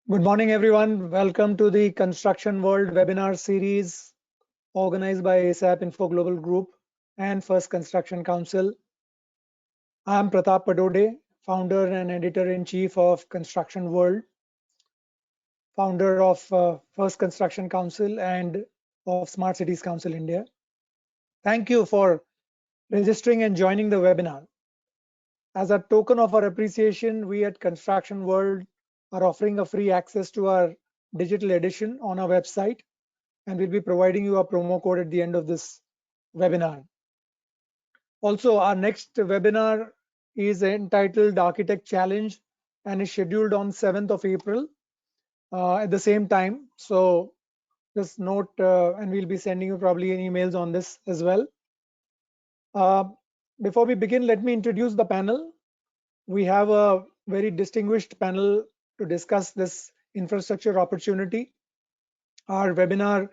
Good morning, everyone. Welcome to the Construction World webinar series organized by ASAP Info Global Group and First Construction Council. I am Pratap Padode, founder and editor-in-chief of Construction World, founder of First Construction Council and of Smart Cities Council India. Thank you for registering and joining the webinar. As a token of our appreciation, we at Construction World are offering a free access to our digital edition on our website, and we'll be providing you a promo code at the end of this webinar. Also, our next webinar is entitled Architect Challenge and is scheduled on 7th of April at the same time. So just note, and we'll be sending you probably emails on this as well. Before we begin, let me introduce the panel. We have a very distinguished panel to discuss this infrastructure opportunity. Our webinar,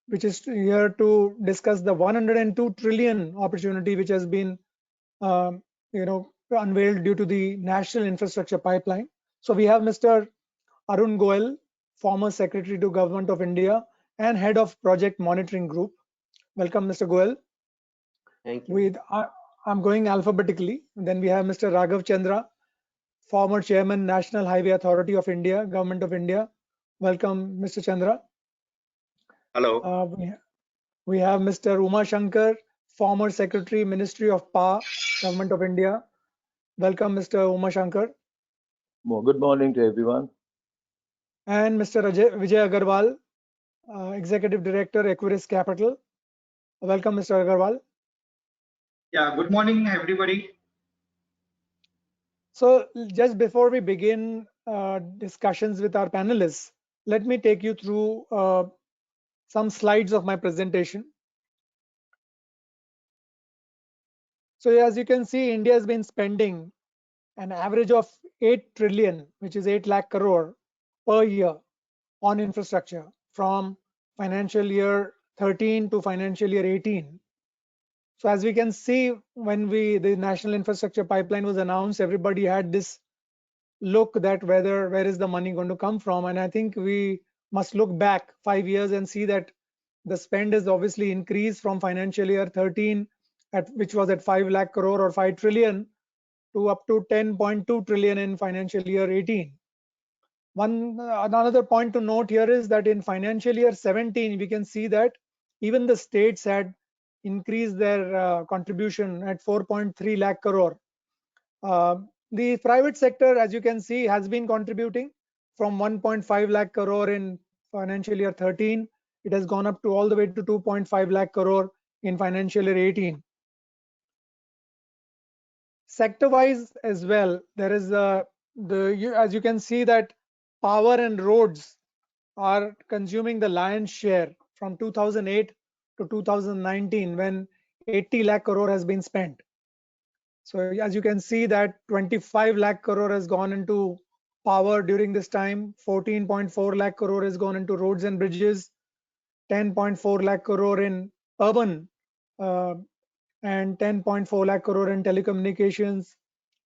which is here to discuss the 102 trillion opportunity which has been unveiled due to the national infrastructure pipeline. So we have Mr. Arun Goyal, former Secretary to Government of India and Head of Project Monitoring Group. Welcome, Mr. Goyal. Thank you. I'm going alphabetically. Then we have Mr. Raghav Chandra, former Chairman, National Highway Authority of India, Government of India. Welcome, Mr. Chandra. Hello. We have Mr. Shanker, former Secretary, Ministry of Power, Government of India. Welcome, Mr. Shanker. Good morning to everyone. And Mr. Vijay Agarwal, Executive Director, Equirus Capital. Welcome, Mr. Agarwal. Yeah, good morning, everybody. So just before we begin discussions with our panelists, let me take you through some slides of my presentation. So as you can see, India has been spending an average of 8 trillion, which is 8 lakh crore per year on infrastructure from financial year 13 to financial year 18. So as we can see, when the national infrastructure pipeline was announced, everybody had this look that where is the money going to come from? And I think we must look back 5 years and see that the spend has obviously increased from financial year 13, which was at 5 lakh crore or 5 trillion, to up to 10.2 trillion in financial year 18. Another point to note here is that in financial year 17, we can see that even the states had increased their contribution at 4.3 lakh crore. The private sector, as you can see, has been contributing from 1.5 lakh crore in financial year 13. It has gone up to all the way to 2.5 lakh crore in financial year 18. Sector-wise as well, there is as you can see that power and roads are consuming the lion's share from 2008 to 2019, when 80 lakh crore has been spent. So as you can see that 25 lakh crore has gone into power during this time, 14.4 lakh crore has gone into roads and bridges, 10.4 lakh crore in urban, and 10.4 lakh crore in telecommunications,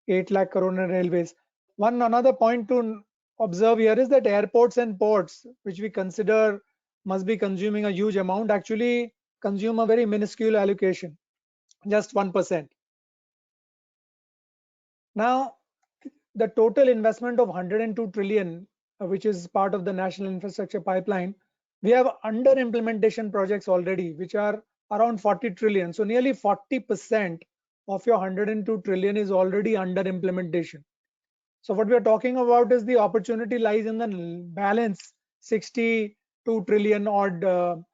8 lakh crore in railways. Another point to observe here is that airports and ports, which we consider must be consuming a huge amount, actually consume a very minuscule allocation, just 1%. Now, the total investment of 102 trillion, which is part of the national infrastructure pipeline, we have under implementation projects already, which are around 40 trillion. So nearly 40% of your 102 trillion is already under implementation. So what we are talking about is the opportunity lies in the balance 62 trillion odd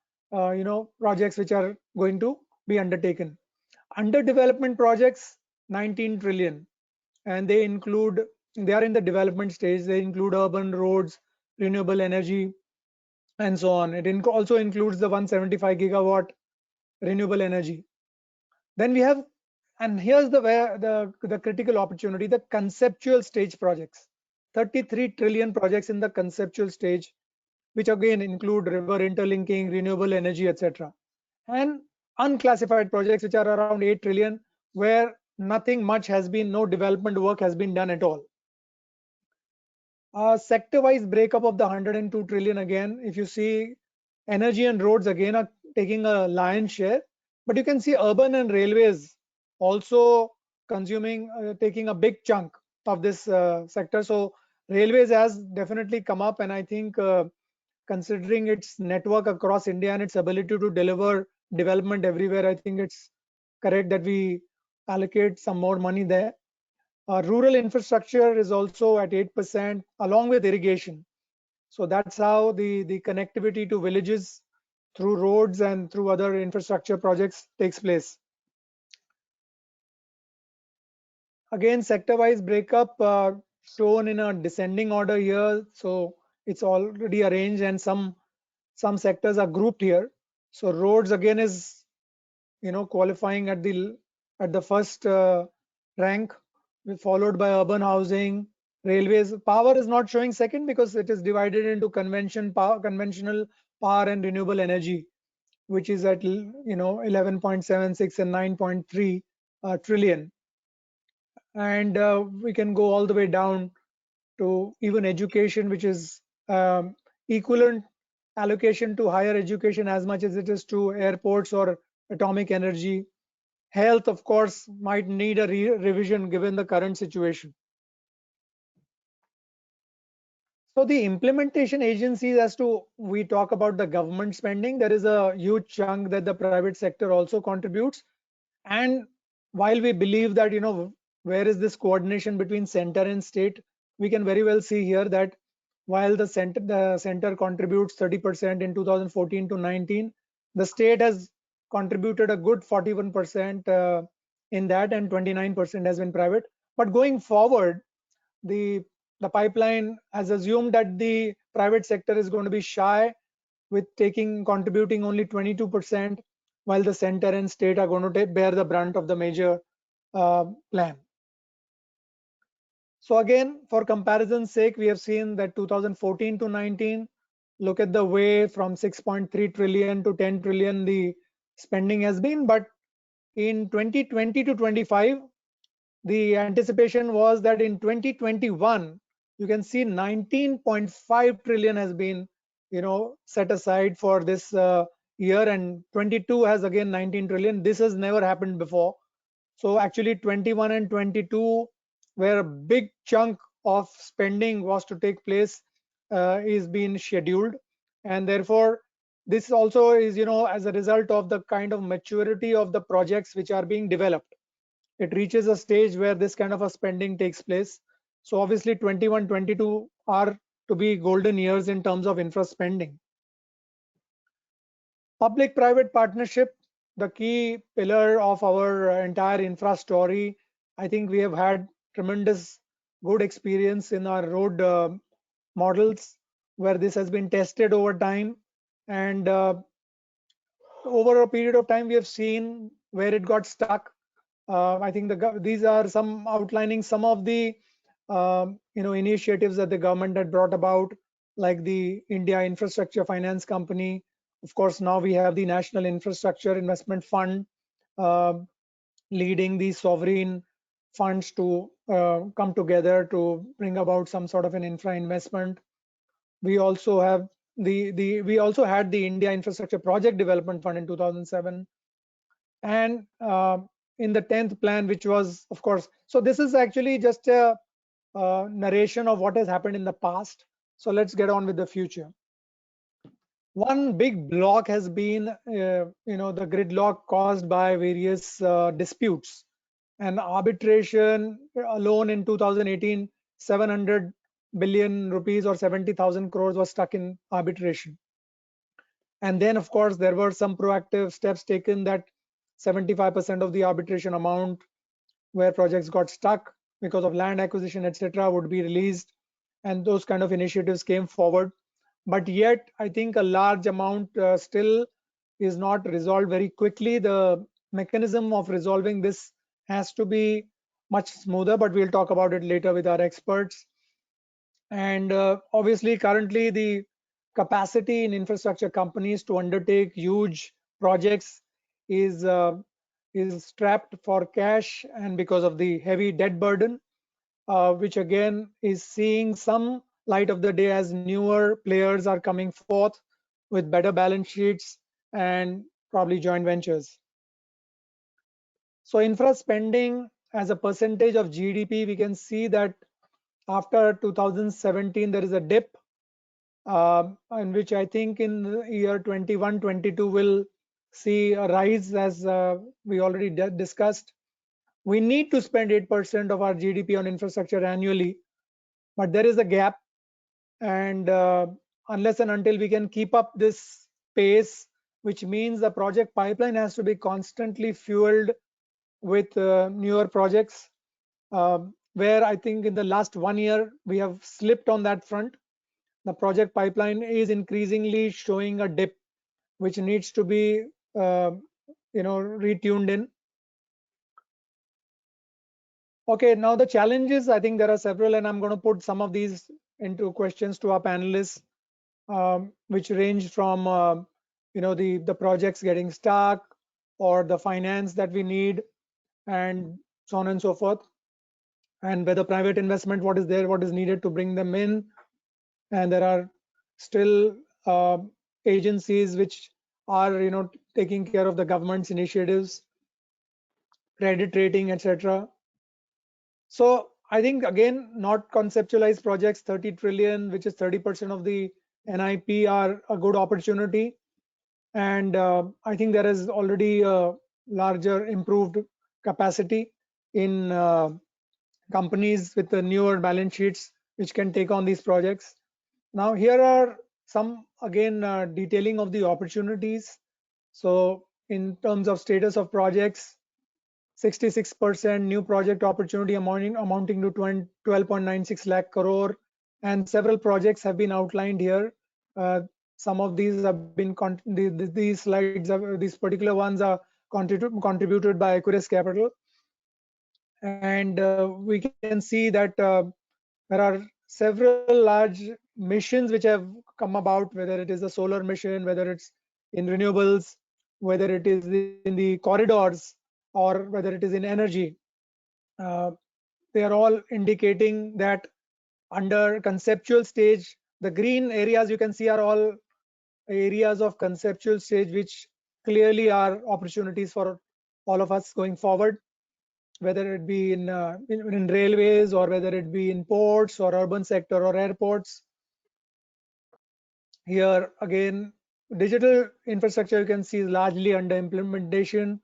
projects which are going to be undertaken. Under development projects, 19 trillion, and they are in the development stage. They include urban roads, renewable energy, and so on. It also includes the 175 gigawatt renewable energy. Then we have, and here's the critical opportunity, the conceptual stage projects. 33 trillion projects in the conceptual stage, which again include river interlinking, renewable energy, etc. And unclassified projects, which are around 8 trillion, where nothing much has been, no development work has been done at all. Sector-wise breakup of the 102 trillion again, if you see, energy and roads again are taking a lion's share, but you can see urban and railways also consuming, taking a big chunk of this sector. So railways has definitely come up, and I think considering its network across India and its ability to deliver development everywhere, I think it's correct that we allocate some more money there. Rural infrastructure is also at 8% along with irrigation. So that's how the connectivity to villages through roads and through other infrastructure projects takes place. Again, sector-wise breakup shown in a descending order here. So it's already arranged, and some sectors are grouped here. So roads again is qualifying at the first rank, followed by urban housing. Railways, power is not showing second because it is divided into conventional power and renewable energy, which is at 11.76 and 9.3 trillion. And we can go all the way down to even education, which is equivalent allocation to higher education as much as it is to airports or atomic energy. Health, of course, might need a revision given the current situation. So the implementation agencies, as to we talk about the government spending, there is a huge chunk that the private sector also contributes. And while we believe that, where is this coordination between center and state, we can very well see here that while the center contributes 30% in 2014 to 19, the state has contributed a good 41% in that, and 29% has been private. But going forward, the pipeline has assumed that the private sector is going to be shy with contributing only 22%, while the center and state are going to bear the brunt of the major plan. So again, for comparison's sake, we have seen that 2014 to 19, look at the way from 6.3 trillion to 10 trillion the spending has been. But in 2020 to 25, the anticipation was that in 2021, you can see 19.5 trillion has been, set aside for this year, and 22 has again 19 trillion. This has never happened before. So actually 21 and 22, where a big chunk of spending was to take place, is being scheduled. And therefore, this also is, as a result of the kind of maturity of the projects which are being developed. It reaches a stage where this kind of a spending takes place. So obviously 21, 22 are to be golden years in terms of infra spending. Public-private partnership, the key pillar of our entire infra story. I think we have had tremendous good experience in our road models where this has been tested over time, and over a period of time we have seen where it got stuck. I think these are some outlining some of the initiatives that the government had brought about, like the India Infrastructure Finance Company. Of course, now we have the National Infrastructure Investment Fund leading these sovereign funds to come together to bring about some sort of an infra investment. We also have we also had the India Infrastructure Project Development Fund in 2007, and in the 10th plan, which was, of course, so this is actually just a narration of what has happened in the past. So let's get on with the future. One big block has been, the gridlock caused by various disputes, and arbitration alone in 2018, 700 billion rupees or 70,000 crores was stuck in arbitration. And then, of course, there were some proactive steps taken that 75% of the arbitration amount where projects got stuck because of land acquisition, etc., would be released, and those kind of initiatives came forward. But yet, I think a large amount still is not resolved very quickly. The mechanism of resolving this has to be much smoother, but we'll talk about it later with our experts. And obviously, currently, the capacity in infrastructure companies to undertake huge projects is strapped for cash, and because of the heavy debt burden, which again is seeing some light of the day as newer players are coming forth with better balance sheets and probably joint ventures. So infra spending as a percentage of GDP, we can see that after 2017 there is a dip, in which I think in the year 21-22 will see a rise, as we already discussed. We need to spend 8% of our GDP on infrastructure annually, but there is a gap, and unless and until we can keep up this pace, which means the project pipeline has to be constantly fueled with newer projects, where I think in the last 1 year we have slipped on that front. The project pipeline is increasingly showing a dip, which needs to be retuned in. Okay, now the challenges, I think there are several, and I'm going to put some of these into questions to our panelists, which range from the projects getting stuck, or the finance that we need, and so on and so forth, and whether private investment, what is there, what is needed to bring them in. And there are still agencies which are taking care of the government's initiatives, credit rating, etc. So I think, again, not conceptualized projects, 30 trillion, which is 30% of the NIP, are a good opportunity. And I think there is already a larger improved capacity in companies with the newer balance sheets which can take on these projects. Now here are some, again, detailing of the opportunities. So in terms of status of projects, 66% new project opportunity amounting to 12.96 lakh crore, and several projects have been outlined here. Some of these have been these slides, these particular ones are contributed by Equirus Capital, and we can see that there are several large missions which have come about, whether it is a solar mission, whether it's in renewables, whether it is in the corridors, or whether it is in energy. They are all indicating that under conceptual stage, the green areas you can see are all areas of conceptual stage, which clearly are opportunities for all of us going forward, whether it be in railways, or whether it be in ports or urban sector or airports. Here again, digital infrastructure you can see is largely under implementation.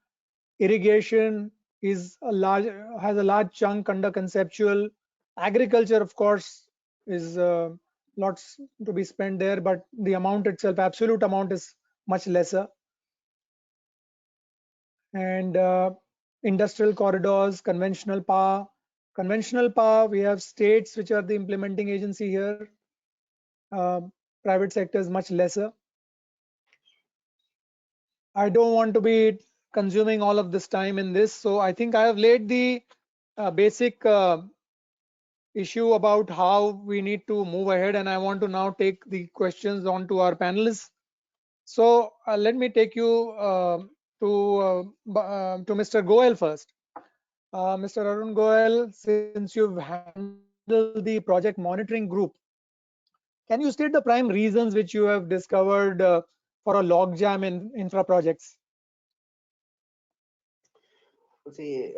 Irrigation has a large chunk under conceptual. Agriculture, of course, is lots to be spent there, but the amount itself, absolute amount, is much lesser. And industrial corridors, conventional power. Conventional power, we have states which are the implementing agency here. Private sector is much lesser. I don't want to be consuming all of this time in this, so I think I have laid the basic issue about how we need to move ahead, and I want to now take the questions on to our panelists. So let me take you to Mr. Goyal first. Mr. Arun Goyal, since you've handled the project monitoring group, can you state the prime reasons which you have discovered for a logjam in infra projects? See,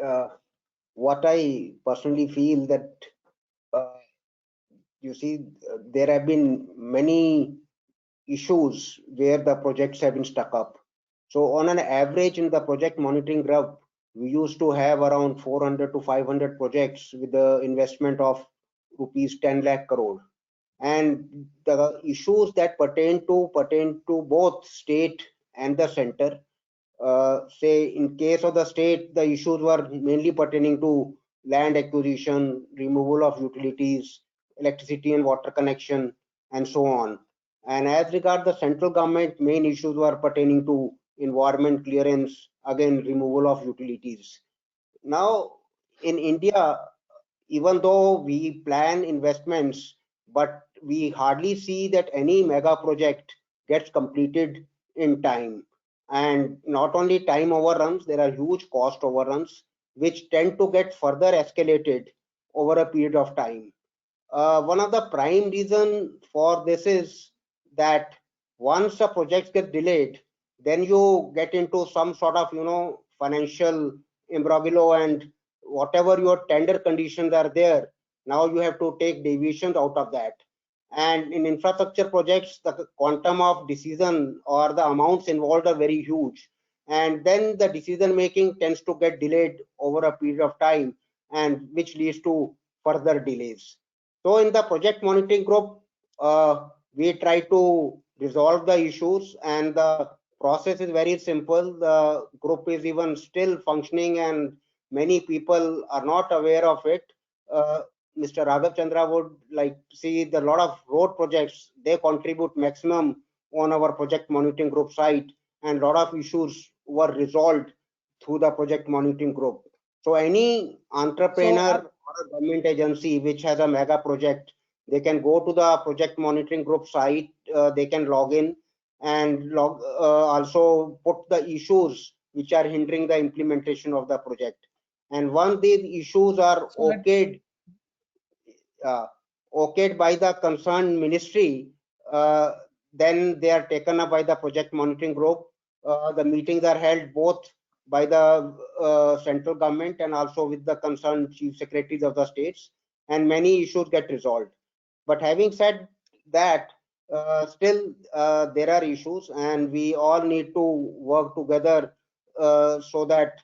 what I personally feel that you see, there have been many issues where the projects have been stuck up. So on an average in the project monitoring group, we used to have around 400 to 500 projects with the investment of rupees 10 lakh crore. And the issues that pertain to both state and the center. Say in case of the state, the issues were mainly pertaining to land acquisition, removal of utilities, electricity and water connection, and so on. And as regard the central government, main issues were pertaining to environment clearance, again removal of utilities. Now in India, even though we plan investments, but we hardly see that any mega project gets completed in time. And not only time overruns, there are huge cost overruns which tend to get further escalated over a period of time. One of the prime reason for this is that once a project gets delayed, then you get into some sort of, financial imbroglio, and whatever your tender conditions are there, now you have to take deviations out of that. And in infrastructure projects, the quantum of decision or the amounts involved are very huge. And then the decision making tends to get delayed over a period of time, and which leads to further delays. So in the project monitoring group, we try to resolve the issues, and the process is very simple. The group is even still functioning, and many people are not aware of it. Mr. Raghav Chandra would like see the lot of road projects, they contribute maximum on our project monitoring group site, and a lot of issues were resolved through the project monitoring group. So any entrepreneur or a government agency which has a mega project, they can go to the project monitoring group site, they can log in and also put the issues which are hindering the implementation of the project. And once these issues are okayed by the concerned ministry, then they are taken up by the project monitoring group. The meetings are held both by the central government and also with the concerned chief secretaries of the states, and many issues get resolved. But having said that, still there are issues, and we all need to work together so that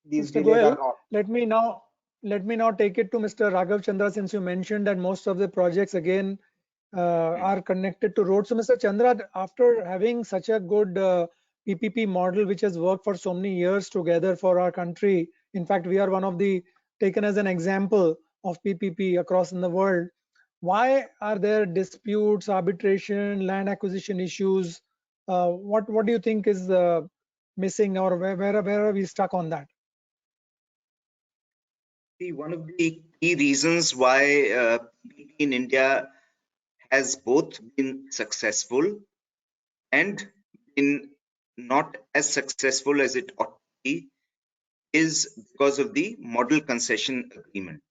these Mr. delays are Goyal, not. let me now take it to Mr. Raghav Chandra, since you mentioned that most of the projects again are connected to roads. So Mr. Chandra, after having such a good PPP model which has worked for so many years together for our country, in fact we are one of the taken as an example of PPP across in the world. Why are there disputes, arbitration, land acquisition issues? What do you think is missing, or where are we stuck on that? See, one of the key reasons why PPP in India has both been successful and been not as successful as it ought to be is because of the model concession agreement.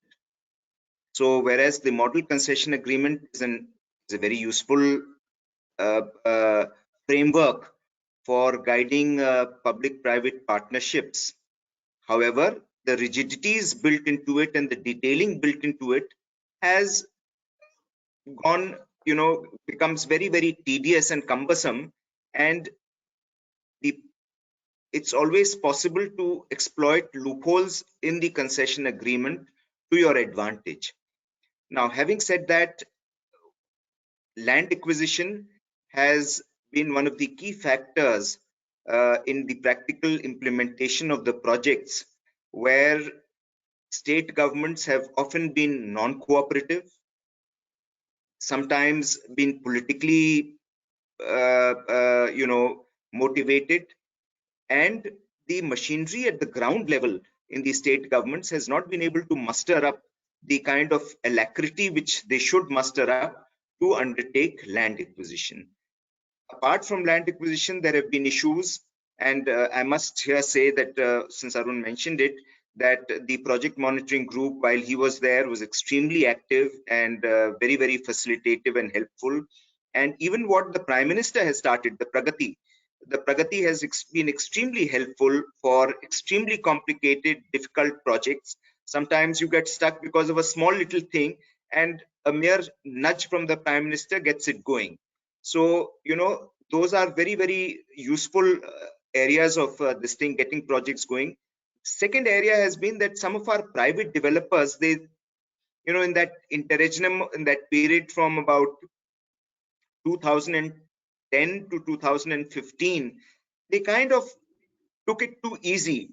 So whereas the model concession agreement is a very useful framework for guiding public-private partnerships, however, the rigidities built into it and the detailing built into it has gone, becomes very, very tedious and cumbersome, and it's always possible to exploit loopholes in the concession agreement to your advantage. Now, having said that, land acquisition has been one of the key factors in the practical implementation of the projects, where state governments have often been non-cooperative, sometimes been politically motivated, and the machinery at the ground level in the state governments has not been able to muster up the kind of alacrity which they should muster up to undertake land acquisition. Apart from land acquisition, there have been issues, and I must here say that since Arun mentioned it, that the project monitoring group, while he was there, was extremely active and very, very facilitative and helpful. And even what the Prime Minister has started, the Pragati has been extremely helpful for extremely complicated, difficult projects. Sometimes you get stuck because of a small little thing, and a mere nudge from the Prime Minister gets it going. So, those are very, very useful areas of this thing, getting projects going. Second area has been that some of our private developers, they, in that interregnum, in that period from about 2010 to 2015, they kind of took it too easy,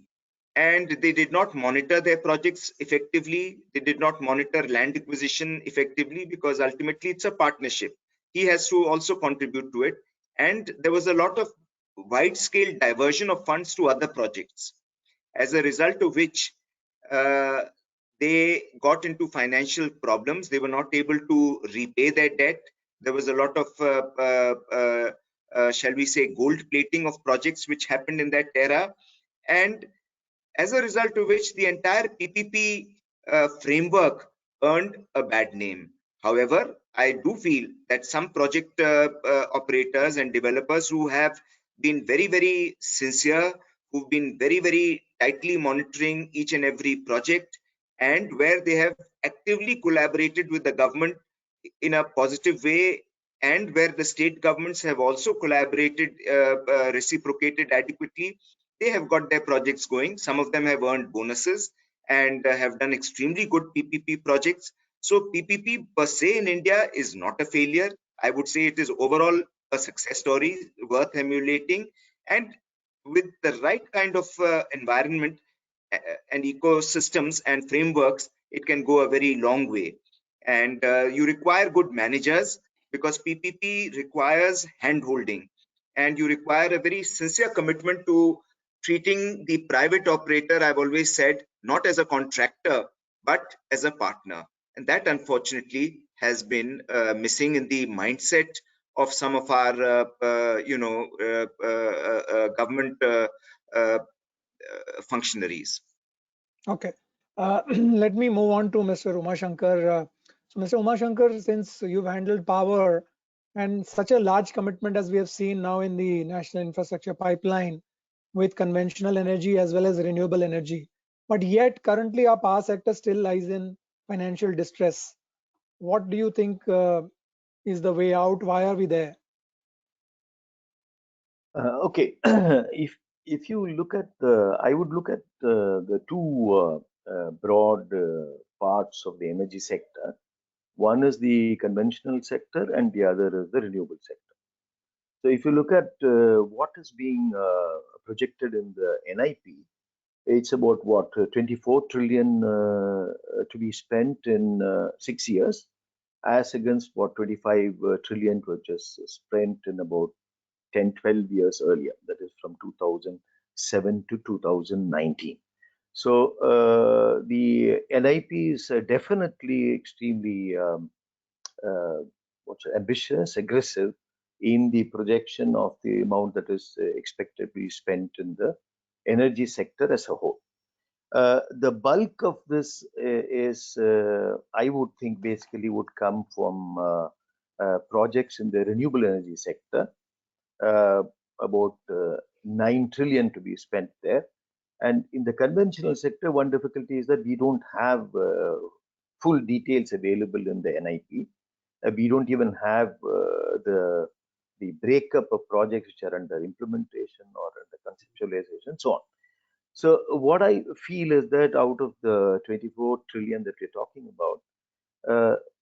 and they did not monitor their projects effectively. They did not monitor land acquisition effectively, because ultimately it's a partnership. He has to also contribute to it. And there was a lot of wide scale diversion of funds to other projects, as a result of which they got into financial problems. They were not able to repay their debt. There was a lot of, shall we say, gold plating of projects which happened in that era. And as a result of which the entire PPP framework earned a bad name. However, I do feel that some project operators and developers who have been very, very sincere, who've been very, very tightly monitoring each and every project, and where they have actively collaborated with the government in a positive way, and where the state governments have also collaborated, reciprocated adequately, they have got their projects going. Some of them have earned bonuses and have done extremely good PPP projects. So PPP per se in India is not a failure. I would say it is overall a success story worth emulating, and with the right kind of environment and ecosystems and frameworks, it can go a very long way. And you require good managers, because PPP requires hand holding, and you require a very sincere commitment to treating the private operator, I've always said, not as a contractor, but as a partner. And that unfortunately has been missing in the mindset of some of our, government functionaries. Okay. Let me move on to Mr. Umashankar. So, Mr. Umashankar, since you've handled power and such a large commitment as we have seen now in the national infrastructure pipeline with conventional energy as well as renewable energy, but yet currently our power sector still lies in financial distress. What do you think is the way out? Why are we there? Okay, if you look at I would look at the two broad parts of the energy sector. One is the conventional sector, and the other is the renewable sector. So if you look at what is being projected in the NIP, it's about what 24 trillion to be spent in 6 years, as against what 25 trillion which is spent in about 10-12 years earlier, that is from 2007 to 2019. So the NIP is definitely extremely ambitious, aggressive in the projection of the amount that is expected to be spent in the energy sector as a whole. The bulk of this is, I would think, basically would come from projects in the renewable energy sector, about 9 trillion to be spent there. And in the conventional sector, one difficulty is that we don't have full details available in the NIP. We don't even have the breakup of projects which are under implementation or under conceptualization, so on. So what I feel is that out of the 24 trillion that we're talking about,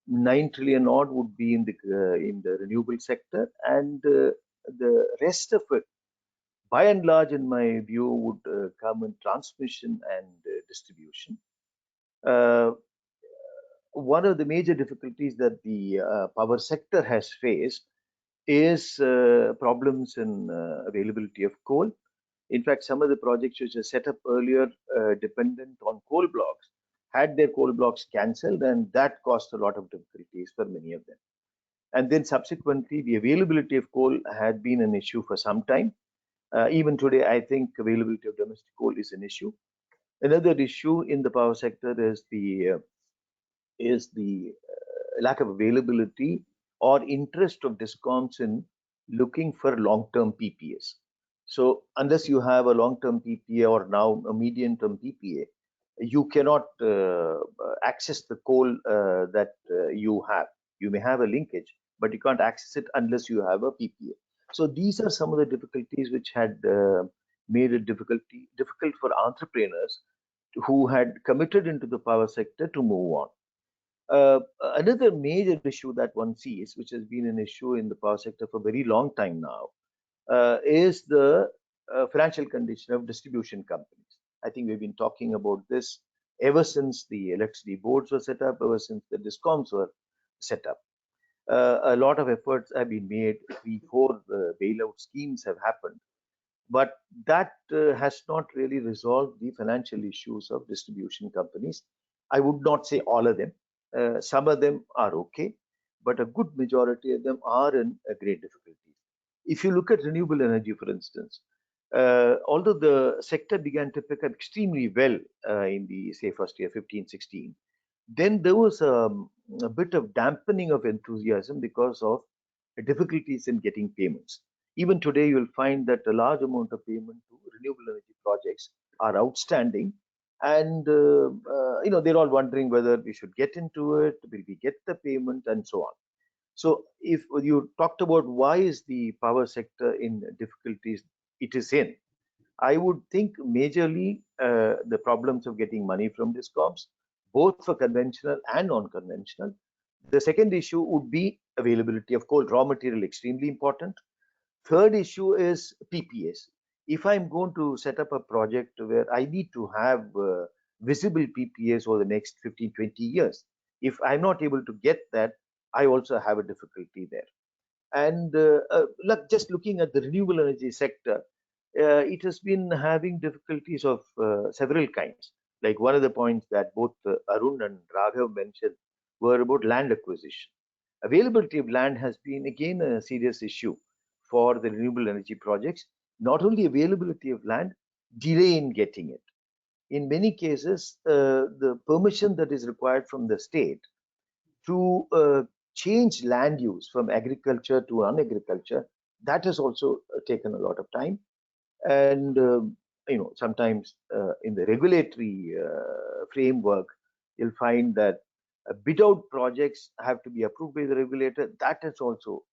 9 trillion odd would be in the renewable sector, and the rest of it, by and large, in my view, would come in transmission and distribution. One of the major difficulties that the power sector has faced is problems in availability of coal. In fact, some of the projects which were set up earlier dependent on coal blocks had their coal blocks cancelled, and that caused a lot of difficulties for many of them. And then subsequently, the availability of coal had been an issue for some time. Even today, I think availability of domestic coal is an issue. Another issue in the power sector is the lack of availability or interest of DISCOMs in looking for long-term PPAs. So unless you have a long-term PPA or now a medium-term PPA, you cannot access the coal that you have. You may have a linkage, but you can't access it unless you have a PPA. So these are some of the difficulties which had made it difficult for entrepreneurs who had committed into the power sector to move on. Another major issue that one sees, which has been an issue in the power sector for a very long time now, is the financial condition of distribution companies. I think we've been talking about this ever since the electricity boards were set up, ever since the DISCOMs were set up. A lot of efforts have been made. 3-4 bailout schemes have happened, but that has not really resolved the financial issues of distribution companies. I would not say all of them. Some of them are okay, but a good majority of them are in a great difficulty. If you look at renewable energy, for instance, although the sector began to pick up extremely well in the, say, first year, 15-16, then there was a bit of dampening of enthusiasm because of difficulties in getting payments. Even today, you'll find that a large amount of payment to renewable energy projects are outstanding, and they're all wondering whether we should get into it, will we get the payment, and so on. So, if you talked about why is the power sector in difficulties it is in, I would think majorly the problems of getting money from discoms, both for conventional and non-conventional. The second issue would be availability of coal, raw material, extremely important. Third issue is PPAs. If I'm going to set up a project where I need to have visible PPAs over the next 15, 20 years, if I'm not able to get that, I also have a difficulty there. And just looking at the renewable energy sector, it has been having difficulties of several kinds. Like one of the points that both Arun and Raghav mentioned were about land acquisition. Availability of land has been again a serious issue for the renewable energy projects. Not only availability of land, delay in getting it. In many cases, the permission that is required from the state to change land use from agriculture to non-agriculture, that has also taken a lot of time. And sometimes in the regulatory framework, you'll find that bid out projects have to be approved by the regulator. That has also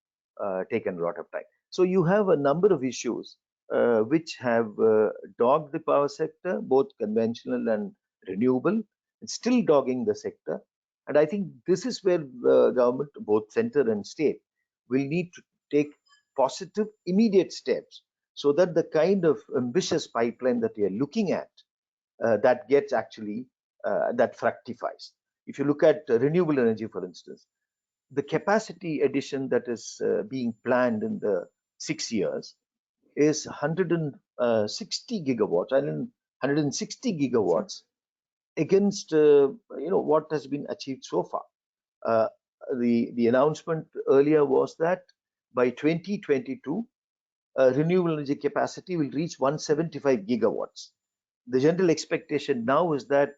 taken a lot of time. So you have a number of issues which have dogged the power sector, both conventional and renewable, and still dogging the sector. And I think this is where the government, both center and state, will need to take positive, immediate steps so that the kind of ambitious pipeline that we are looking at, that gets actually, that fructifies. If you look at renewable energy, for instance, the capacity addition that is being planned in the 6 years is 160 gigawatts, 160 gigawatts against what has been achieved so far. The announcement earlier was that by 2022, renewable energy capacity will reach 175 gigawatts. The general expectation now is that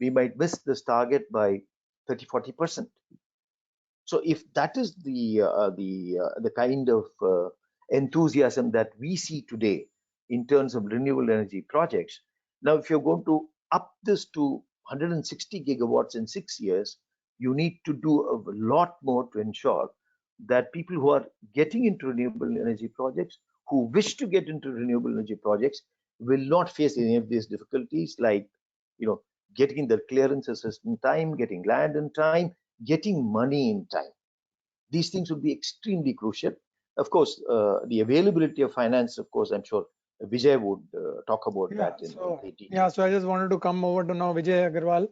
we might miss this target by 30-40%. So if that is the kind of enthusiasm that we see today in terms of renewable energy projects, now if you're going to up this to 160 gigawatts in 6 years, you need to do a lot more to ensure that people who are getting into renewable energy projects, who wish to get into renewable energy projects, will not face any of these difficulties, like getting the clearances in time, getting land in time, getting money in time. These things would be extremely crucial. Of course, the availability of finance, of course, I'm sure Vijay would talk about that in detail. Yeah, so I just wanted to come over to now Vijay Agarwal.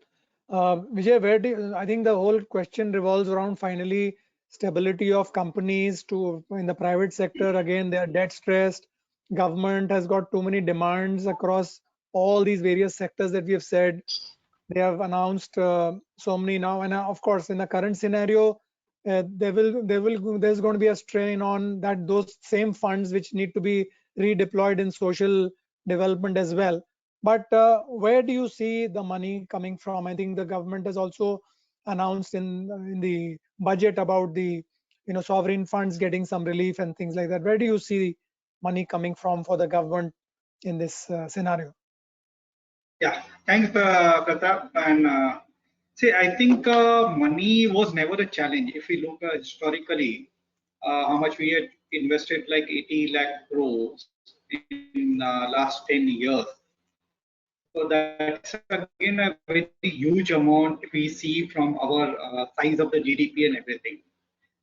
Vijay, I think the whole question revolves around finally stability of companies in the private sector. Again, they are debt stressed. Government has got too many demands across all these various sectors that we have said. They have announced so many now, and of course, in the current scenario, there's going to be a strain on that those same funds which need to be redeployed in social development as well. But where do you see the money coming from? I think the government has also announced in the budget about the sovereign funds getting some relief and things like that. Where do you see money coming from for the government in this scenario? Yeah, thanks, Pratap. And see, I think money was never a challenge. If we look historically, how much we had invested, like 80 lakh crores in last 10 years. So that's again a very huge amount we see from our size of the GDP and everything.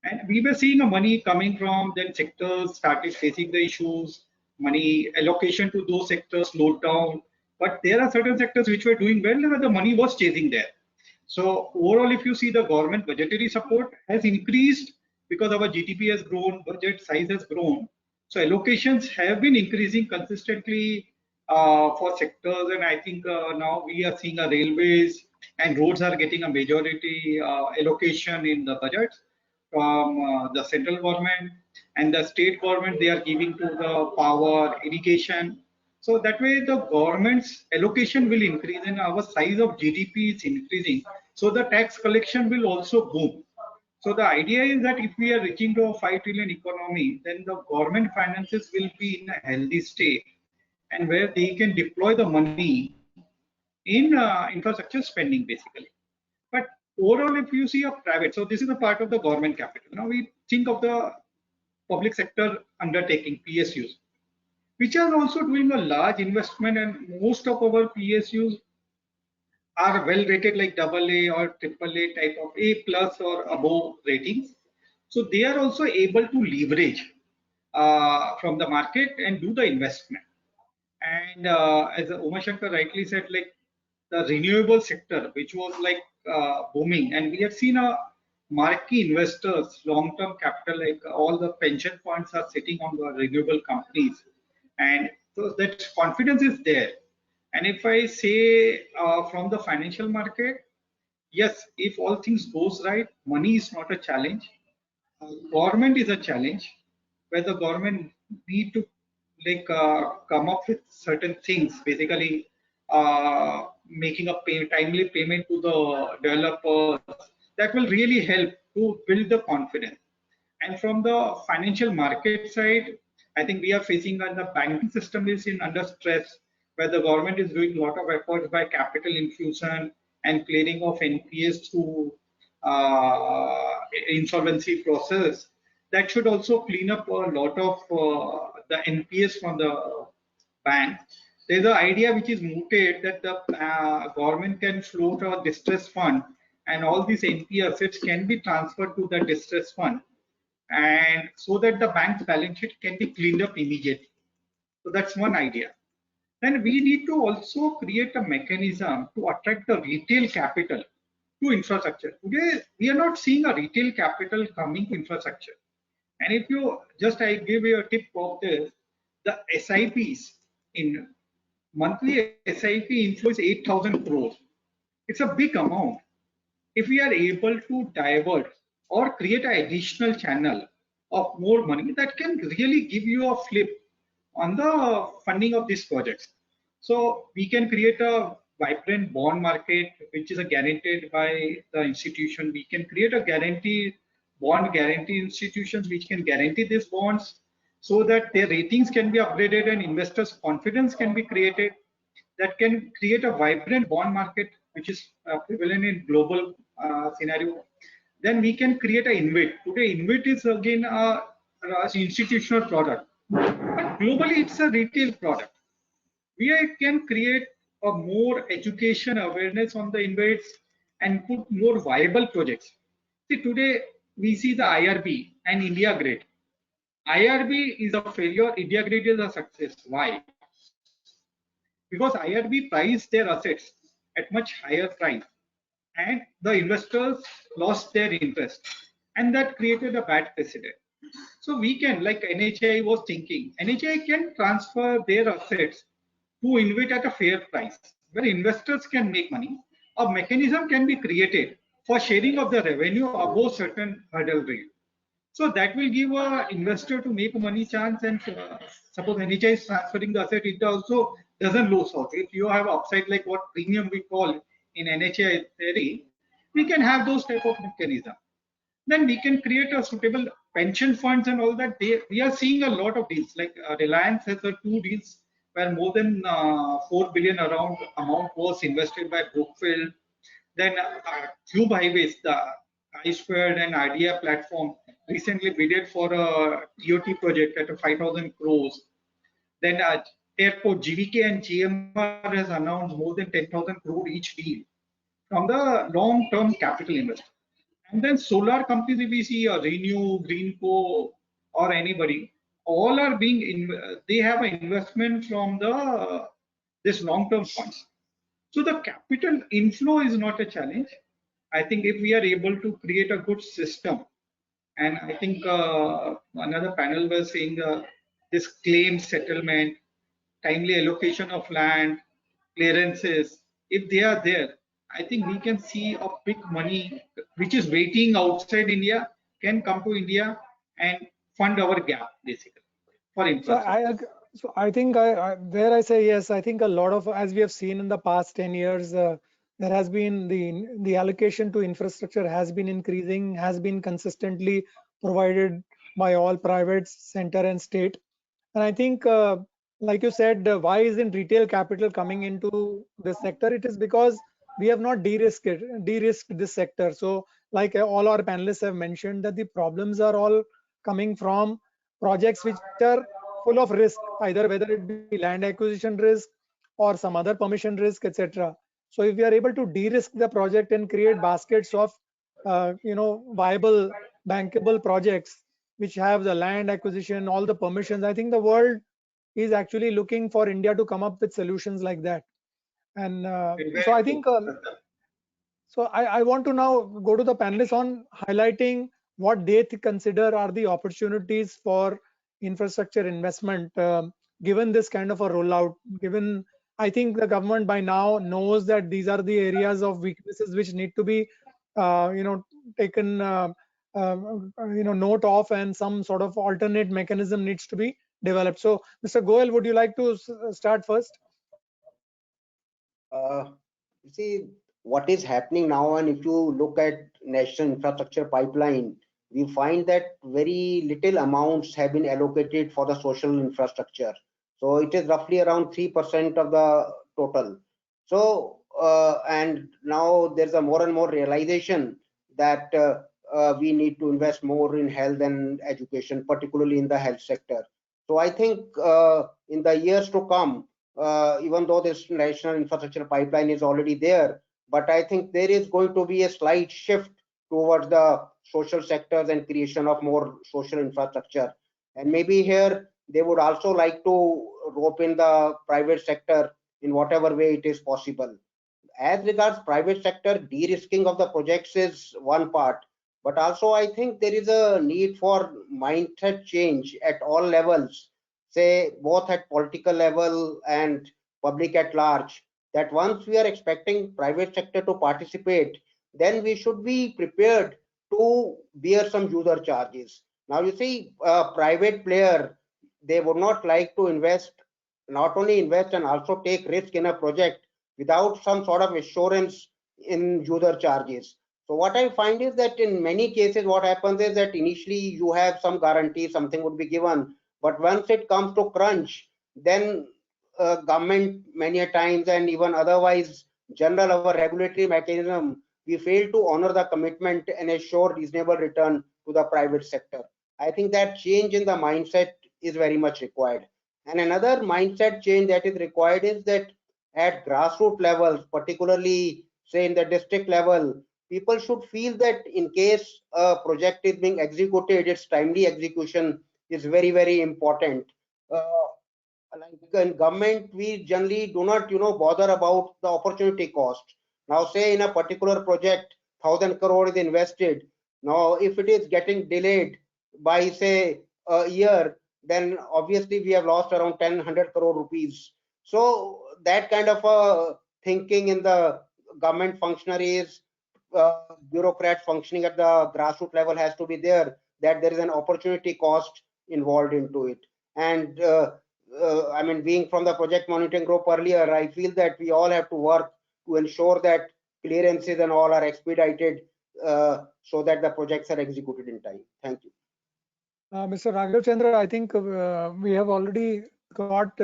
And we were seeing a money coming from, then sectors started facing the issues, money allocation to those sectors slowed down. But there are certain sectors which were doing well and the money was chasing there. So overall, if you see, the government budgetary support has increased because our GDP has grown, budget size has grown. So allocations have been increasing consistently for sectors, and I think now we are seeing a railways and roads are getting a majority allocation in the budget from the central government, and the state government they are giving to the power, irrigation. So that way the government's allocation will increase and our size of GDP is increasing. So the tax collection will also boom. So the idea is that if we are reaching to a 5 trillion economy, then the government finances will be in a healthy state, and where they can deploy the money in infrastructure spending basically. But overall, if you see a private, so this is a part of the government capital. Now we think of the public sector undertaking, PSUs, which are also doing a large investment, and most of our PSUs are well rated like AA or AAA type of A plus or above ratings. So they are also able to leverage from the market and do the investment. And as Uma Shankar rightly said, like the renewable sector, which was like booming, and we have seen a marquee investors, long-term capital, like all the pension funds are sitting on the renewable companies, and so that confidence is there. And if I say from the financial market, yes, if all things goes right, money is not a challenge. Government is a challenge, where the government need to like come up with certain things, basically making a timely payment to the developers. That will really help to build the confidence. And from the financial market side, I think we are facing the banking system is in under stress, where the government is doing a lot of efforts by capital infusion and clearing of NPS through insolvency process. That should also clean up a lot of the NPS from the bank. There's an idea which is mooted that the government can float a distress fund, and all these NP assets can be transferred to the distress fund, and so that the bank's balance sheet can be cleaned up immediately. So that's one idea. Then we need to also create a mechanism to attract the retail capital to infrastructure. Today, we are not seeing a retail capital coming to infrastructure. And if you just, I give you a tip of this, the SIPs in monthly SIP inflow is 8,000 crores. It's a big amount. If we are able to divert or create an additional channel of more money, that can really give you a flip on the funding of these projects. So we can create a vibrant bond market, which is guaranteed by the institution. We can create a bond guarantee institutions which can guarantee these bonds, so that their ratings can be upgraded and investors' confidence can be created. That can create a vibrant bond market, which is prevalent in global scenario. Then we can create an InvIT. Today, InvIT is again an institutional product, but globally it's a retail product. We can create a more education awareness on the InvITs and put more viable projects. See, today we see the IRB and India Grid. IRB is a failure, India Grid is a success. Why? Because IRB priced their assets at much higher price, and the investors lost their interest, and that created a bad precedent. So we can, like NHAI was thinking, NHAI can transfer their assets to InvIT at a fair price, where investors can make money. A mechanism can be created for sharing of the revenue above certain hurdle rate. So that will give a investor to make money chance, and suppose NHAI is transferring the asset, it also doesn't lose out. If you have upside like what premium we call in NHAI theory, we can have those type of mechanism. Then we can create a suitable pension funds and all that. We are seeing a lot of deals, like Reliance has 2 deals where more than 4 billion around amount was invested by Brookfield. Then Cube Highways, the I2 and Idea platform recently bidded for a TOT project at 5,000 crores. Then airport GVK and GMR has announced more than 10,000 crore each deal from the long-term capital investor. And then solar companies, if we see a Renew, Greenco, or anybody, all are being they have an investment from this long-term funds. So the capital inflow is not a challenge. I think if we are able to create a good system, and I think another panel was saying this claim settlement, timely allocation of land, clearances, if they are there, I think we can see a big money which is waiting outside India can come to India and fund our gap basically for infrastructure. So I think there I say yes. I think a lot of, as we have seen in the past 10 years, there has been the allocation to infrastructure has been increasing, has been consistently provided by all private, center and state. And I think, like you said, why isn't retail capital coming into this sector? It is because we have not de-risked this sector. So, like all our panelists have mentioned, that the problems are all coming from projects which are full of risk, either whether it be land acquisition risk or some other permission risk, etc. So, if we are able to de-risk the project and create baskets of, viable, bankable projects which have the land acquisition, all the permissions, I think the world is actually looking for India to come up with solutions like that. And so I think, so I want to now go to the panelists on highlighting what they consider are the opportunities for infrastructure investment, given this kind of a rollout. Given, I think the government by now knows that these are the areas of weaknesses which need to be, taken, note of, and some sort of alternate mechanism needs to be developed. So, Mr. Goyal, would you like to start first? You see what is happening now, and if you look at national infrastructure pipeline, we find that very little amounts have been allocated for the social infrastructure. So it is roughly around 3% of the total. So and now there's a more and more realization that we need to invest more in health and education, particularly in the health sector. So I think in the years to come, even though this national infrastructure pipeline is already there, but I think there is going to be a slight shift towards the social sectors and creation of more social infrastructure. And maybe here they would also like to rope in the private sector in whatever way it is possible. As regards private sector, de-risking of the projects is one part, but also I think there is a need for mindset change at all levels, say both at political level and public at large, that once we are expecting private sector to participate, then we should be prepared to bear some user charges. Now you see, a private player, they would not like to invest, not only invest and also take risk in a project without some sort of assurance in user charges. So what I find is that in many cases, what happens is that initially you have some guarantee, something would be given, but once it comes to crunch, then government many a times, and even otherwise general our regulatory mechanism, we fail to honor the commitment and assure reasonable return to the private sector. I think that change in the mindset is very much required. And another mindset change that is required is that at grassroots levels, particularly say in the district level, people should feel that in case a project is being executed, its timely execution is very, very important. Like in government, we generally do not, bother about the opportunity cost. Now, say in a particular project, 1,000 crore is invested. Now, if it is getting delayed by say a year, then obviously we have lost around 1,000 crore rupees. So that kind of a thinking in the government functionaries, bureaucrats functioning at the grassroots level has to be there, that there is an opportunity cost involved into it. And I mean, being from the project monitoring group earlier, I feel that we all have to work to ensure that clearances and all are expedited so that the projects are executed in time. Thank you. Mr. Raghav Chandra, I think we have already got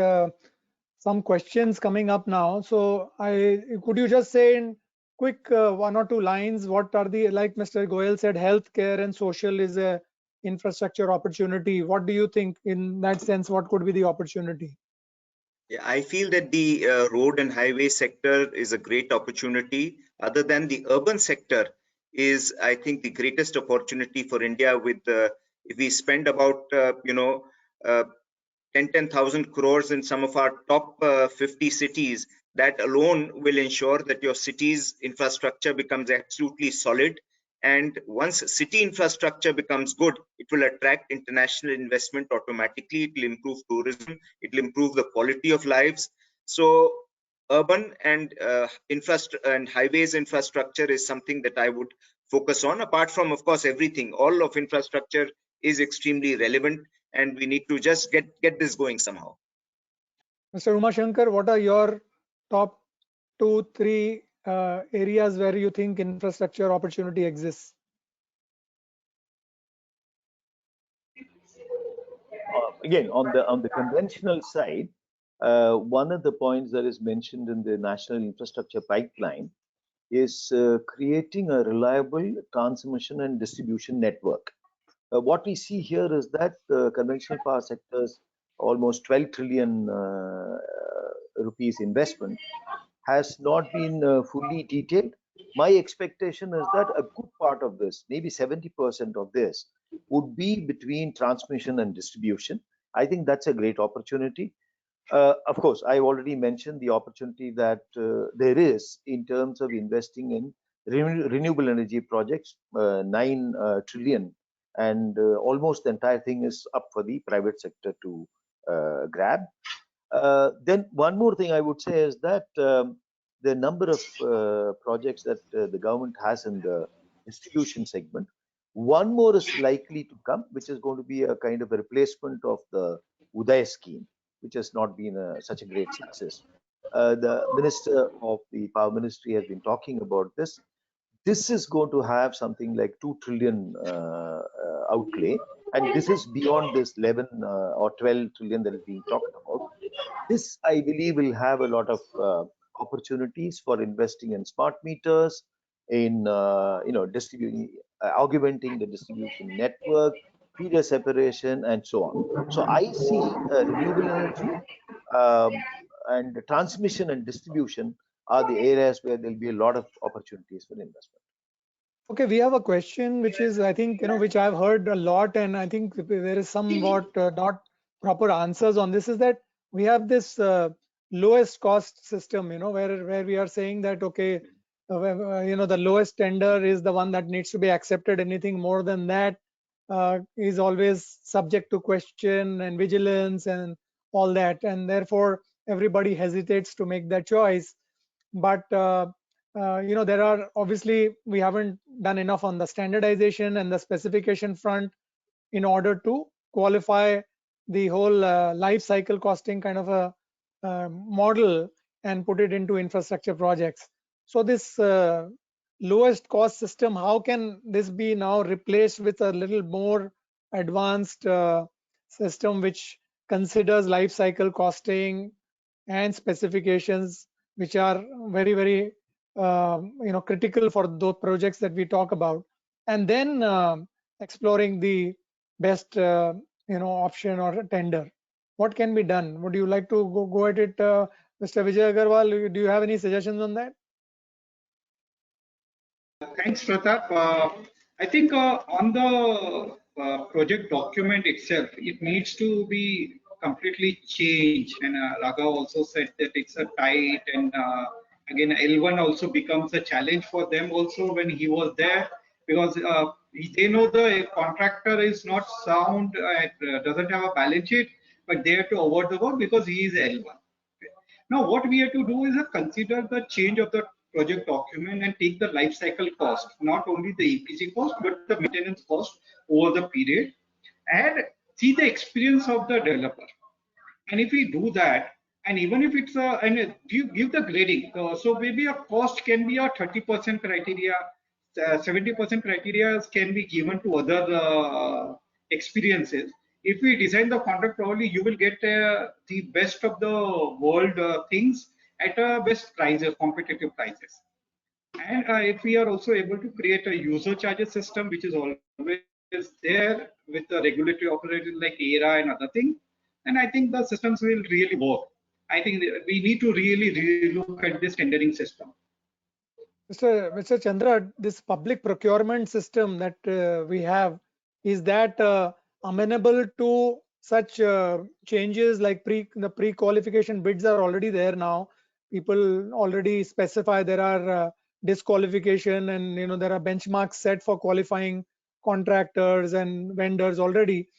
some questions coming up now. So could you just say in quick 1 or 2 lines, what are the, like Mr. Goyal said, healthcare and social is a infrastructure opportunity. What do you think in that sense? What could be the opportunity? Yeah, I feel that the road and highway sector is a great opportunity. Other than the urban sector is, I think, the greatest opportunity for India. With if we spend about 10,000 crores in some of our top 50 cities, that alone will ensure that your city's infrastructure becomes absolutely solid. And once city infrastructure becomes good, it will attract international investment automatically. It will improve tourism. It will improve the quality of lives. So urban and highways infrastructure is something that I would focus on. Apart from, of course, everything, all of infrastructure is extremely relevant, and we need to just get this going somehow. Mr. Shanker, what are your top 2-3 areas where you think infrastructure opportunity exists? Again, on the conventional side, one of the points that is mentioned in the national infrastructure pipeline is creating a reliable transmission and distribution network. What we see here is that the conventional power sector's almost 12 trillion rupees investment has not been fully detailed. My expectation is that a good part of this, maybe 70% of this, would be between transmission and distribution. I think that's a great opportunity. Of course, I already mentioned the opportunity that there is in terms of investing in renewable energy projects, 9 trillion, and almost the entire thing is up for the private sector to grab. Then one more thing I would say is that the number of projects that the government has in the distribution segment, one more is likely to come, which is going to be a kind of a replacement of the Uday scheme, which has not been such a great success. The Minister of the Power Ministry has been talking about this. This is going to have something like 2 trillion outlay, and this is beyond this 11 or 12 trillion that is being talked about. This, I believe, will have a lot of opportunities for investing in smart meters, in distributing, augmenting the distribution network, feeder separation, and so on. So I see renewable energy and transmission and distribution are the areas where there'll be a lot of opportunities for investment. Okay, we have a question which is, I think, which I've heard a lot, and I think there is somewhat not proper answers on this, is that we have this lowest cost system, where we are saying that, okay, the lowest tender is the one that needs to be accepted. Anything more than that is always subject to question and vigilance and all that, and therefore everybody hesitates to make that choice. But there are, obviously, we haven't done enough on the standardization and the specification front in order to qualify the whole life cycle costing kind of a model and put it into infrastructure projects. So this lowest cost system, how can this be now replaced with a little more advanced system which considers life cycle costing and specifications, which are very, very critical for those projects that we talk about, and then exploring the best option or tender? What can be done? Would you like to go at it, Mr. Vijay Agarwal? Do you have any suggestions on that? Thanks, Pratap. I think on the project document itself, it needs to be completely changed. And Raghav also said that it's a tight, and again, L1 also becomes a challenge for them also when he was there, because they know the contractor is not sound, doesn't have a balance sheet, but they have to award the work because he is L1. Now, what we have to do is consider the change of the project document and take the life cycle cost, not only the EPC cost, but the maintenance cost over the period, and see the experience of the developer. And if we do that, and even if it's and give the grading, so maybe a cost can be a 30% criteria, 70% criteria can be given to other experiences. If we design the contract properly, you will get the best of the world things at best prices, competitive prices. And if we are also able to create a user charges system, which is always there with the regulatory operators like ERA and other things, and I think the systems will really work. I think we need to really relook at this tendering system. Mr. Chandra, this public procurement system that we have, is that amenable to such changes like the pre-qualification bids are already there now? People already specify there are disqualification, and there are benchmarks set for qualifying contractors and vendors already.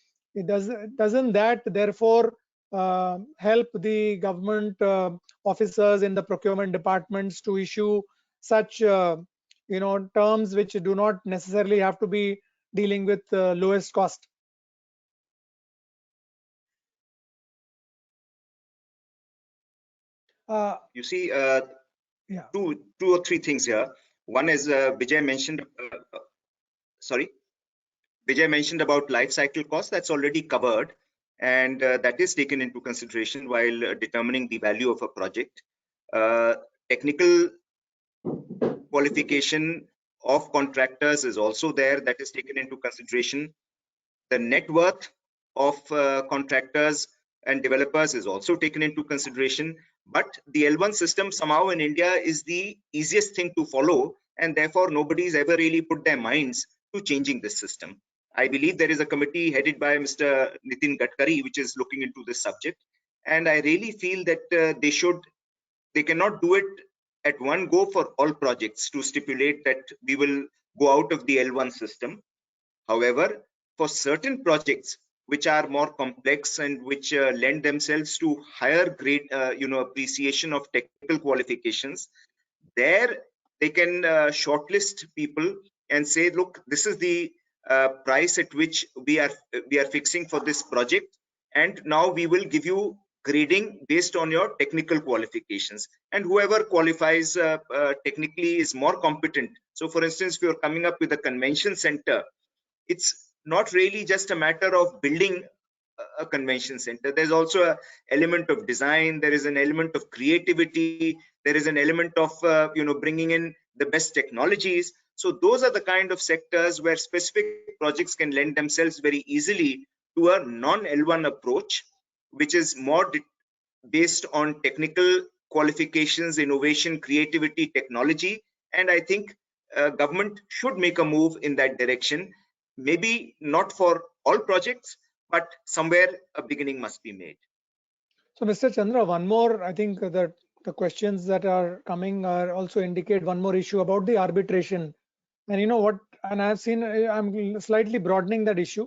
Doesn't that therefore help the government officers in the procurement departments to issue such terms which do not necessarily have to be dealing with lowest cost? You see, Yeah. two or three things here. One is Vijay mentioned. Vijay mentioned about life cycle cost. That's already covered, and that is taken into consideration while determining the value of a project. Technical qualification of contractors is also there. That is taken into consideration. The net worth of contractors and developers is also taken into consideration. But the L1 system somehow in India is the easiest thing to follow, and therefore nobody's ever really put their minds to changing this system. I believe there is a committee headed by Mr. Nitin Gadkari which is looking into this subject, and I really feel that they cannot do it at one go for all projects to stipulate that we will go out of the L1 system. However, for certain projects which are more complex and which lend themselves to higher grade, appreciation of technical qualifications, there they can shortlist people and say, look, this is the price at which we are fixing for this project, and now we will give you grading based on your technical qualifications, and whoever qualifies technically is more competent. So for instance, if you're coming up with a convention center, it's not really just a matter of building a convention center. There's also an element of design, there is an element of creativity, there is an element of bringing in the best technologies. So those are the kind of sectors where specific projects can lend themselves very easily to a non-L1 approach, which is more based on technical qualifications, innovation, creativity, technology. And I think government should make a move in that direction. Maybe not for all projects, but somewhere a beginning must be made. So, Mr. Chandra, one more, I think that the questions that are coming are also indicate one more issue about the arbitration. And you know what, and I've seen, I'm slightly broadening that issue,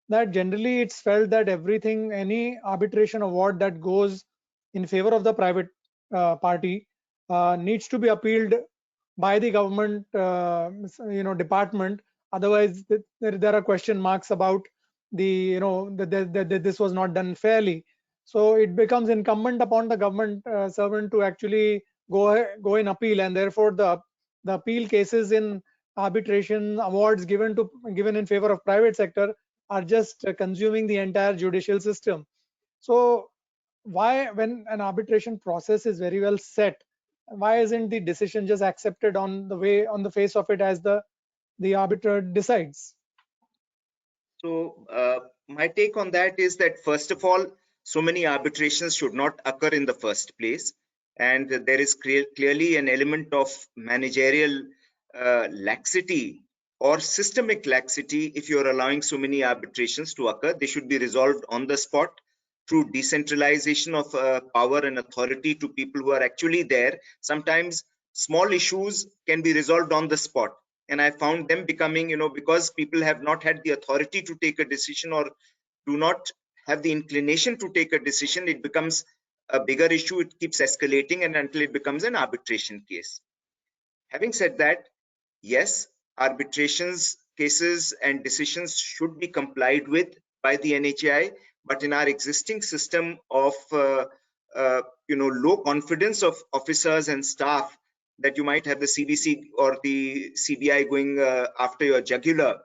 that generally it's felt that everything, any arbitration award that goes in favor of the private party needs to be appealed by the government, department. Otherwise, there are question marks about the, that this was not done fairly. So it becomes incumbent upon the government servant to actually go in appeal, and therefore the appeal cases in arbitration awards given in favor of private sector are just consuming the entire judicial system. So why, when an arbitration process is very well set, why isn't the decision just accepted on the face of it as the arbiter decides? So my take on that is that, first of all, so many arbitrations should not occur in the first place, and there is clearly an element of managerial laxity or systemic laxity if you're allowing so many arbitrations to occur. They should be resolved on the spot through decentralization of power and authority to people who are actually there. Sometimes small issues can be resolved on the spot, and I found them becoming, because people have not had the authority to take a decision or do not have the inclination to take a decision, it becomes a bigger issue. It keeps escalating, and until it becomes an arbitration case. Having said that, yes, arbitrations cases and decisions should be complied with by the NHAI, but in our existing system of low confidence of officers and staff, that you might have the CVC or the CBI going after your jugular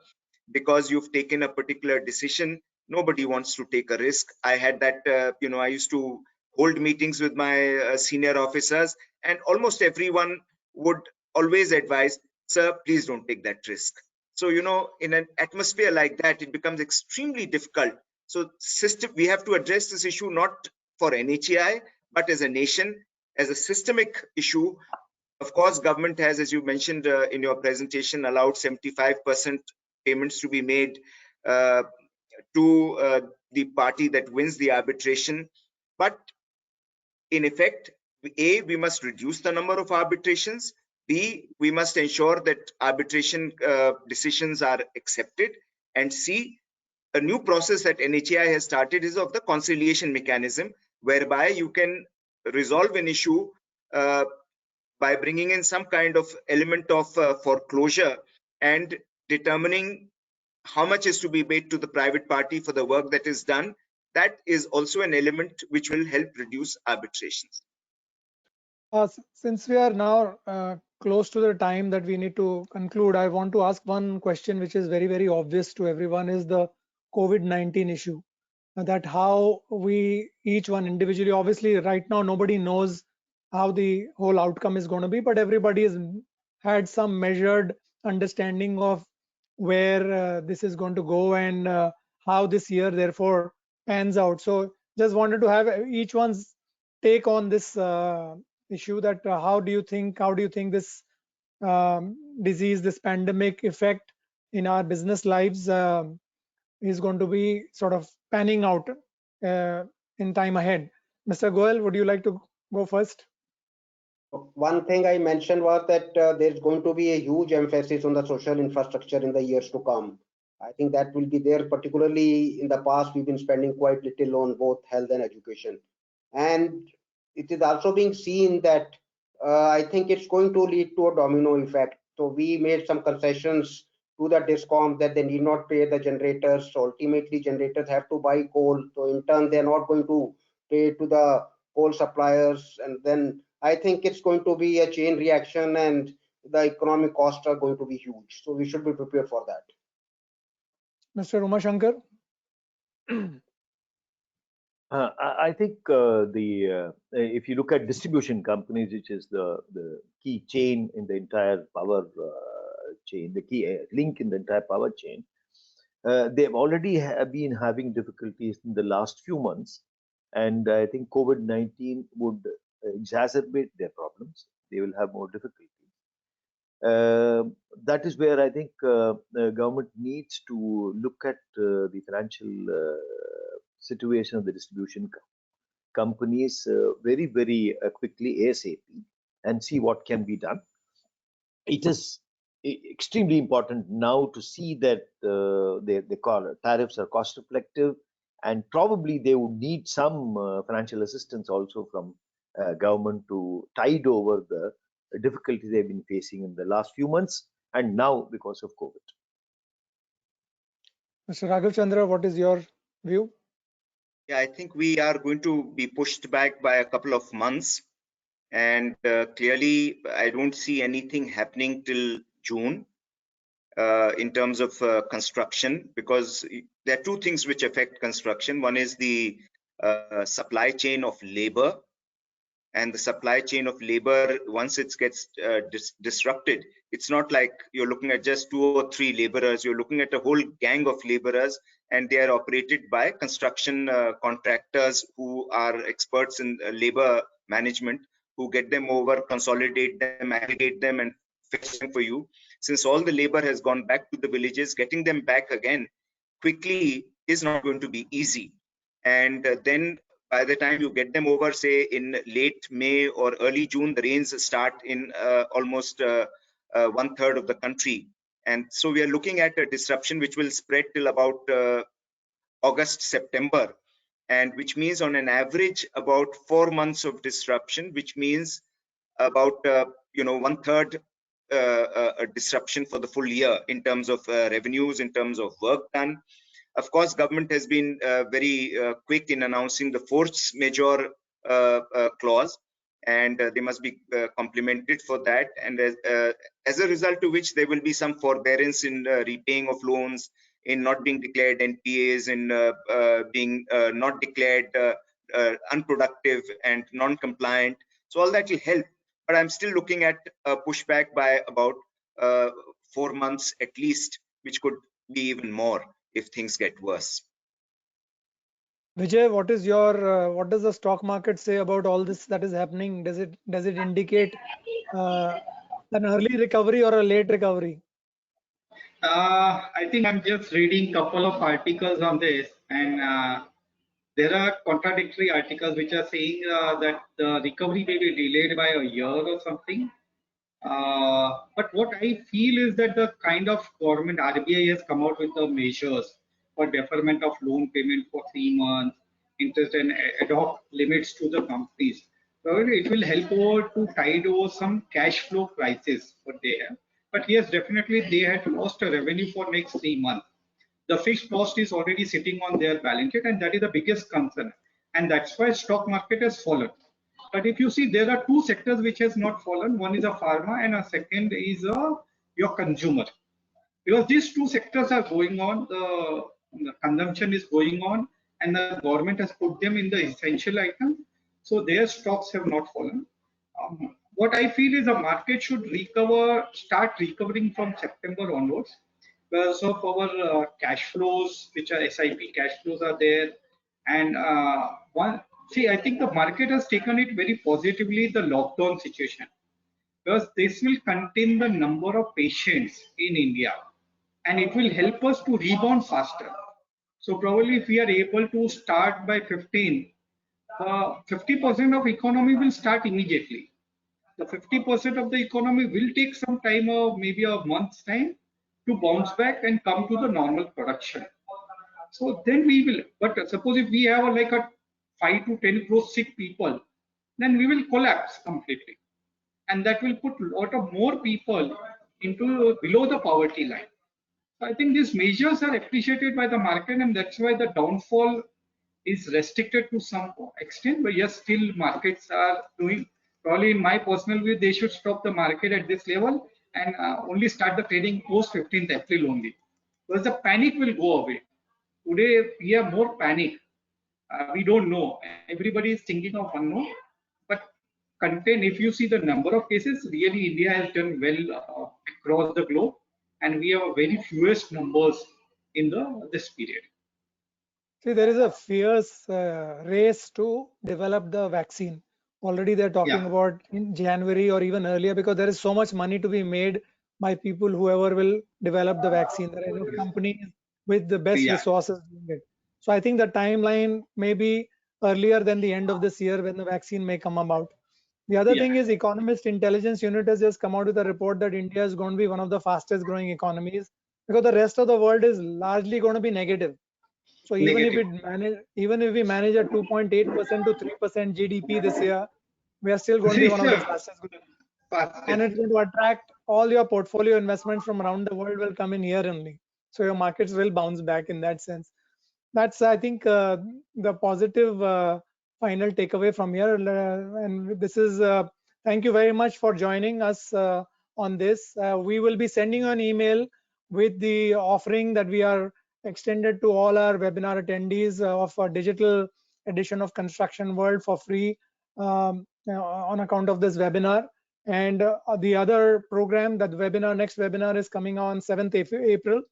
because you've taken a particular decision. Nobody wants to take a risk. I had that, I used to hold meetings with my senior officers, and almost everyone would always advise, sir, please don't take that risk. So, in an atmosphere like that, it becomes extremely difficult. So we have to address this issue not for NHAI, but as a nation, as a systemic issue. Of course, government has, as you mentioned in your presentation, allowed 75% payments to be made to the party that wins the arbitration. But in effect, A, we must reduce the number of arbitrations. B, we must ensure that arbitration decisions are accepted. And C, a new process that NHAI has started is of the conciliation mechanism, whereby you can resolve an issue by bringing in some kind of element of foreclosure and determining how much is to be paid to the private party for the work that is done. That is also an element which will help reduce arbitrations. Since we are now close to the time that we need to conclude, I want to ask one question which is very, very obvious to everyone is the COVID-19 issue. That how we, each one individually, obviously right now nobody knows how the whole outcome is going to be, but everybody has had some measured understanding of where this is going to go and how this year therefore pans out. So just wanted to have each one's take on this issue, that how do you think this disease, this pandemic effect in our business lives is going to be sort of panning out in time ahead. Mr. Goyal, would you like to go first? One thing I mentioned was that there's going to be a huge emphasis on the social infrastructure in the years to come. I think that will be there, particularly in the past, we've been spending quite little on both health and education. And it is also being seen that I think it's going to lead to a domino effect. So we made some concessions to the DISCOM that they need not pay the generators. So ultimately, generators have to buy coal. So in turn, they're not going to pay to the coal suppliers. And then I think it's going to be a chain reaction and the economic costs are going to be huge. So we should be prepared for that. Mr. Umashankar? I think if you look at distribution companies, which is the key chain in the entire power chain, the key link in the entire power chain, they've already been having difficulties in the last few months, and I think COVID-19 would exacerbate their problems. They will have more difficulties. That is where I think the government needs to look at the financial situation of the distribution companies very, very quickly, ASAP, and see what can be done. It is extremely important now to see that the tariffs are cost reflective, and probably they would need some financial assistance also from government to tide over the difficulties they've been facing in the last few months and now because of COVID. Mr. Raghav Chandra, what is your view? Yeah, I think we are going to be pushed back by a couple of months. And clearly, I don't see anything happening till June in terms of construction, because there are two things which affect construction. One is the supply chain of labor. And the supply chain of labor, once it gets disrupted, it's not like you're looking at just 2 or 3 laborers. You're looking at a whole gang of laborers, and they are operated by construction contractors who are experts in labor management, who get them over, consolidate them, aggregate them, and fetch them for you. Since all the labor has gone back to the villages, getting them back again quickly is not going to be easy. And then by the time you get them over, say in late May or early June, the rains start in almost 1/3 of the country. And so we are looking at a disruption which will spread till about August, September, and which means on an average about 4 months of disruption, which means about 1/3 disruption for the full year in terms of revenues, in terms of work done. Of course, government has been very quick in announcing the force majeure clause, and they must be complimented for that. And as a result of which, there will be some forbearance in repaying of loans, in not being declared NPAs, in being not declared unproductive and non-compliant. So all that will help. But I'm still looking at a pushback by about 4 months at least, which could be even more if things get worse. Vijay, what is your what does the stock market say about all this that is happening? Does it indicate an early recovery or a late recovery? I think I'm just reading a couple of articles on this, and there are contradictory articles which are saying that the recovery may be delayed by a year or something. But what I feel is that the kind of government RBI has come out with the measures for deferment of loan payment for 3 months, interest and ad hoc limits to the companies. Probably it will help over to tide over some cash flow crisis what they have. But yes, definitely they had lost a revenue for next 3 months. The fixed cost is already sitting on their balance sheet, and that is the biggest concern. And that's why stock market has fallen. But if you see, there are two sectors which has not fallen. One is a pharma and a second is your consumer. Because these two sectors are going on, the consumption is going on, and the government has put them in the essential item. So their stocks have not fallen. What I feel is the market should start recovering from September onwards because of our cash flows, which are SIP cash flows are there. And I think the market has taken it very positively, the lockdown situation, because this will contain the number of patients in India and it will help us to rebound faster. So probably if we are able to start by 15, 50% of economy will start immediately. The 50% of the economy will take some time, or maybe a month's time, to bounce back and come to the normal production. So then we will, but suppose if we have like a 5 to 10 crore sick people, then we will collapse completely. And that will put a lot of more people into below the poverty line. So I think these measures are appreciated by the market, and that's why the downfall is restricted to some extent. But yes, still markets are doing. Probably in my personal view, they should stop the market at this level and only start the trading post 15th April only, because the panic will go away. Today we have more panic. We don't know. Everybody is thinking of unknown, but contain. If you see the number of cases, really India has done well across the globe, and we have very fewest numbers in this period. See, there is a fierce race to develop the vaccine. Already they're talking about in January or even earlier, because there is so much money to be made by people, whoever will develop the vaccine. There are enough companies with the best resources doing it. So I think the timeline may be earlier than the end of this year when the vaccine may come about. The other thing is, Economist Intelligence Unit has just come out with a report that India is going to be one of the fastest growing economies, because the rest of the world is largely going to be negative. So even if we manage a 2.8% to 3% GDP this year, we are still going to be one of the fastest growing. And it's going to attract all your portfolio investments from around the world will come in here only. So your markets will bounce back in that sense. That's, I think, the positive final takeaway from here. And this is, thank you very much for joining us on this. We will be sending an email with the offering that we are extended to all our webinar attendees of a digital edition of Construction World for free on account of this webinar. And the other program, that next webinar is coming on 7th April,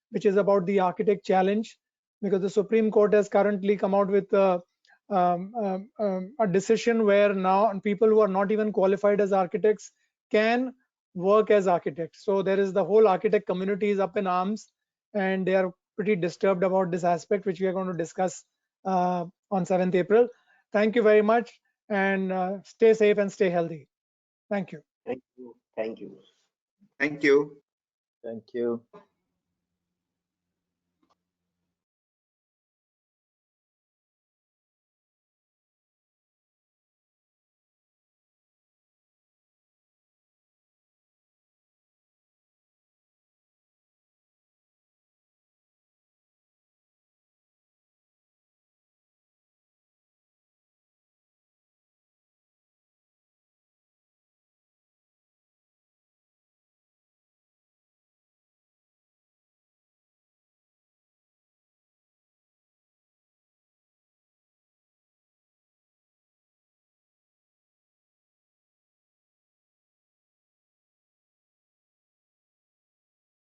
which is about the Architect Challenge, because the Supreme Court has currently come out with a decision where now people who are not even qualified as architects can work as architects. So there is the whole architect community is up in arms, and they are pretty disturbed about this aspect, which we are going to discuss on 7th April. Thank you very much, and stay safe and stay healthy. Thank you. Thank you. Thank you. Thank you. Thank you.